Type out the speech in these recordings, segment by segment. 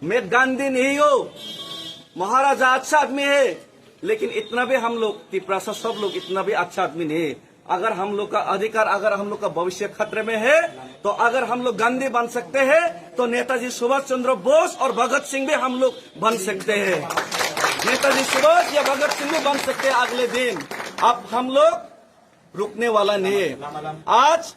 मैं गांधी नहीं हूँ, महाराजा अच्छा आदमी है, लेकिन इतना भी हम लोग तिपरासा सब लोग इतना भी अच्छा आदमी नहीं है। अगर हम लोग का अधिकार, अगर हम लोग का भविष्य खतरे में है, तो अगर हम लोग गांधी बन सकते हैं तो नेताजी सुभाष चंद्र बोस और भगत सिंह भी हम लोग बन सकते हैं। नेताजी सुभाष या भगत सिंह भी बन सकते हैं अगले दिन। अब हम लोग रुकने वाला नहीं है। आज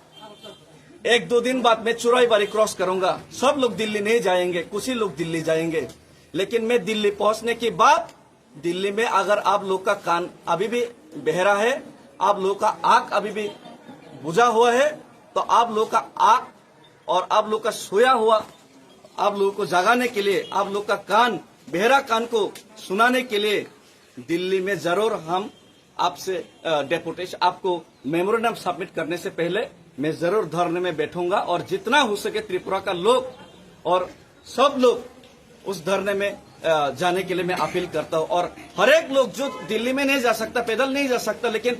1-2 दिन बाद मैं चुराईबारी क्रॉस करूंगा। सब लोग दिल्ली नहीं जाएंगे, कुछ ही लोग दिल्ली जाएंगे, लेकिन मैं दिल्ली पहुंचने के बाद दिल्ली में अगर आप लोग का कान अभी भी बहरा है, आप लोग का आंख अभी भी बुझा हुआ है, तो आप लोग का आंख और आप लोग का सोया हुआ आप लोगों को जगाने के लिए, आप लोग का कान बहरा कान को सुनाने के लिए दिल्ली में जरूर हम आपसे डेपुटेशन, आपको मेमोरेंडम सबमिट करने से पहले मैं जरूर धरने में बैठूंगा और जितना हो सके त्रिपुरा का लोग और सब लोग उस धरने में जाने के लिए मैं अपील करता हूं। और हर एक लोग जो दिल्ली में नहीं जा सकता, पैदल नहीं जा सकता, लेकिन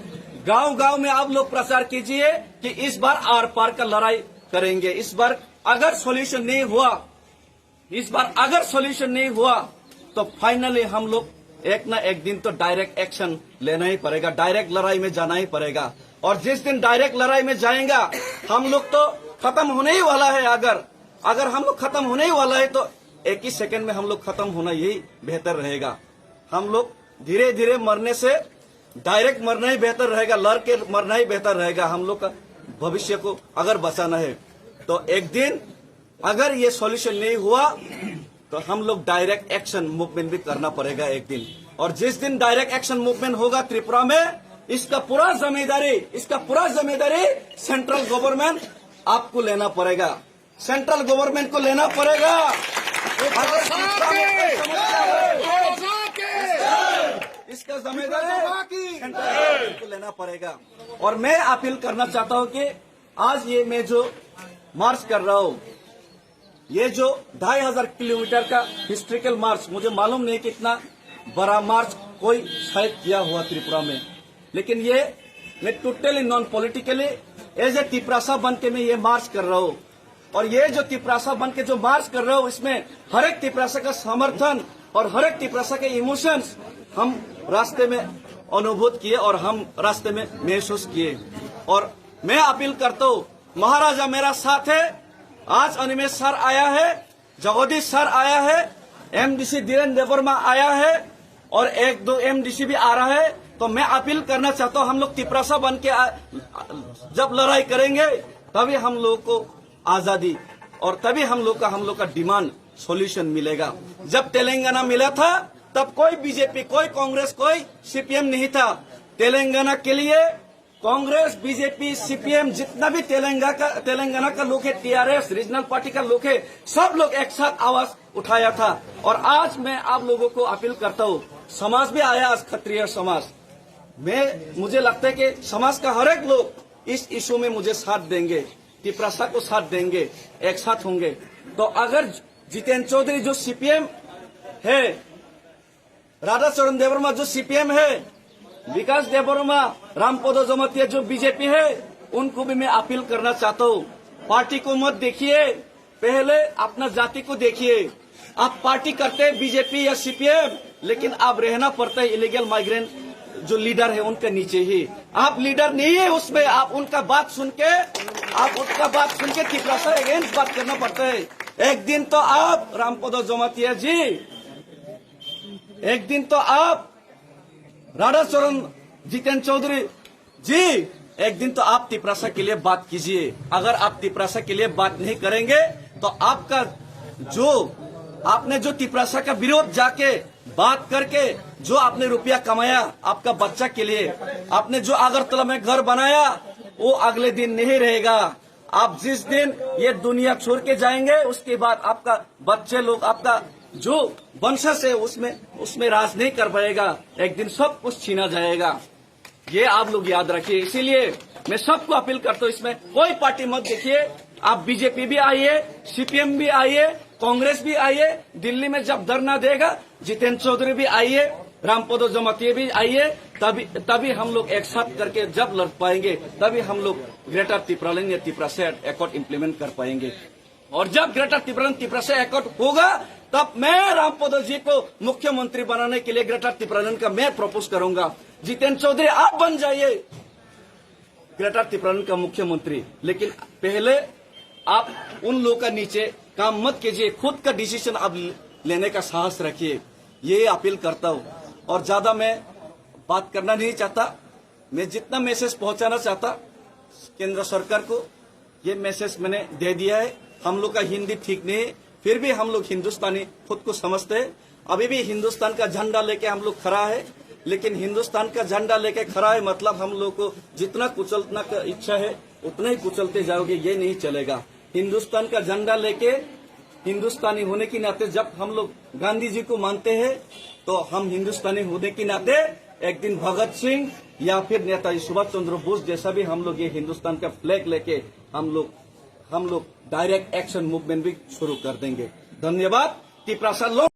गांव-गांव में आप लोग प्रचार कीजिए कि इस बार आर पार का लड़ाई करेंगे। इस बार अगर सॉल्यूशन नहीं हुआ, तो फाइनली हम लोग एक ना एक दिन तो डायरेक्ट एक्शन लेना ही पड़ेगा, डायरेक्ट लड़ाई में जाना ही पड़ेगा। और जिस दिन डायरेक्ट लड़ाई में जाएगा, हम लोग तो खत्म होने ही वाला है। अगर हम लोग खत्म होने ही वाला है तो एक ही सेकंड में हम लोग खत्म होना यही बेहतर रहेगा। हम लोग धीरे धीरे मरने से डायरेक्ट मरना ही बेहतर रहेगा, लड़ के मरना ही बेहतर रहेगा। हम लोग का भविष्य को अगर बचाना है तो एक दिन अगर ये सॉल्यूशन नहीं हुआ तो हम लोग डायरेक्ट एक्शन मूवमेंट भी करना पड़ेगा एक दिन। और जिस दिन डायरेक्ट एक्शन मूवमेंट होगा त्रिपुरा में, इसका पूरा जिम्मेदारी सेंट्रल गवर्नमेंट आपको लेना पड़ेगा, सेंट्रल गवर्नमेंट को लेना पड़ेगा। अगर इसका जिम्मेदारी सेंट्रल गवर्नमेंट को लेना पड़ेगा। और मैं अपील करना चाहता हूं कि आज ये मैं जो मार्च कर रहा हूं, ये जो 2500 किलोमीटर का हिस्ट्रिकल मार्च, मुझे मालूम नहीं कितना बड़ा मार्च कोई शायद किया हुआ त्रिपुरा में, लेकिन ये मैं totally non politically as a Tiprasa बन के मैं ये मार्च कर रहा हूँ। और ये जो तिपरासा बन के जो मार्च कर रहा हूँ, इसमें हर एक तिपरासा का समर्थन और हर एक तिपरासा के इमोशंस हम रास्ते में अनुभूत किए और हम रास्ते में महसूस किए। और मैं अपील करता हूँ, महाराजा मेरा साथ है। आज अनिमेश सर आया है, जगदीश सर आया है, एमडीसी धीरेन्द्र देबवर्मा आया है और 1-2 एमडीसी भी आ रहा है। तो मैं अपील करना चाहता हूँ, हम लोग तिपरासा बन के जब लड़ाई करेंगे तभी हम लोग को आजादी और तभी हम लोग का डिमांड सॉल्यूशन मिलेगा। जब तेलंगाना मिला था तब कोई बीजेपी, कोई कांग्रेस, कोई सीपीएम नहीं था। तेलंगाना के लिए कांग्रेस, बीजेपी, सीपीएम जितना भी तेलंगाना का लोग है, टीआरएस रीजनल पार्टी का लोग है, सब लोग एक साथ आवाज उठाया था। और आज मैं आप लोगों को अपील करता हूँ, समाज भी आया, आज क्षत्रिय समाज मुझे लगता है कि समाज का हर एक लोग इस इशू में मुझे साथ देंगे, तिपरासा को साथ देंगे, एक साथ होंगे। तो अगर जितेंद्र चौधरी जो सीपीएम है, राधाचरण देबवर्मा जो सीपीएम है, विकास देबवर्मा, रामपद जमातिया जो बीजेपी है, उनको भी मैं अपील करना चाहता हूँ, पार्टी को मत देखिए, पहले अपना जाति को देखिए। आप पार्टी करते हैं बीजेपी या सीपीएम, लेकिन आप रहना पड़ता है इलीगल माइग्रेंट जो लीडर है उनके नीचे ही। आप लीडर नहीं है उसमें, आप उनका बात सुन के तिपरासा अगेंस्ट बात करना पड़ता है। एक दिन तो आप रामपद जमातिया जी, एक दिन तो आप राधाचरण जितेंद्र चौधरी जी, एक दिन तो आप तिपरासा के लिए बात कीजिए। अगर आप तिपरासा के लिए बात नहीं करेंगे तो आपका आपने जो तिपरासा का विरोध जाके बात करके जो आपने रुपया कमाया आपका बच्चा के लिए, आपने जो अगरतला में घर बनाया, वो अगले दिन नहीं रहेगा। आप जिस दिन ये दुनिया छोड़ के जाएंगे उसके बाद आपका बच्चे लोग, आपका जो वंशज है उसमें राज नहीं कर पाएगा, एक दिन सब कुछ छीना जाएगा। ये आप लोग याद रखिए। इसीलिए मैं सबको अपील करता हूँ, इसमें कोई पार्टी मत देखिए। आप बीजेपी भी आइए, सीपीएम भी आइए, कांग्रेस भी आइए। दिल्ली में जब धरना देगा जितेंद्र चौधरी भी आइए, रामपद जमातिया भी आइए, तभी हम लोग एक साथ करके जब लड़ पाएंगे, तभी हम लोग ग्रेटर तिपरालैंड या तिपरासा एकॉर्ड इम्प्लीमेंट कर पाएंगे। और जब ग्रेटर तिपरालैंड तिपरासा एकॉर्ड होगा तब मैं रामपद जी को मुख्यमंत्री बनाने के लिए ग्रेटर तिपरानन का मैं प्रपोज करूंगा। जितेंद्र चौधरी आप बन जाइए ग्रेटर तिपरानन का मुख्यमंत्री, लेकिन पहले आप उन लोगों का नीचे काम मत कीजिए, खुद का डिसीजन आप लेने का साहस रखिए, ये अपील करता हूं। और ज्यादा मैं बात करना नहीं चाहता, मैं जितना मैसेज पहुंचाना चाहता केंद्र सरकार को, ये मैसेज मैंने दे दिया है। हम लोग का हिंदी ठीक नहीं है, फिर भी हम लोग हिंदुस्तानी खुद को समझते हैं। अभी भी हिंदुस्तान का झंडा लेके हम लोग खड़ा है, लेकिन हिंदुस्तान का झंडा लेके खड़ा है मतलब हम लोग को जितना कुचलना का इच्छा है उतना ही कुचलते जाओगे, ये नहीं चलेगा। हिंदुस्तान का झंडा लेके हिंदुस्तानी होने के नाते जब हम लोग गांधी जी को मानते हैं, तो हम हिंदुस्तानी होने के नाते एक दिन भगत सिंह या फिर नेताजी सुभाष चंद्र बोस जैसा भी हम लोग ये हिंदुस्तान का फ्लैग लेके हम लोग डायरेक्ट एक्शन मूवमेंट भी शुरू कर देंगे। धन्यवाद। तिपरासा लोग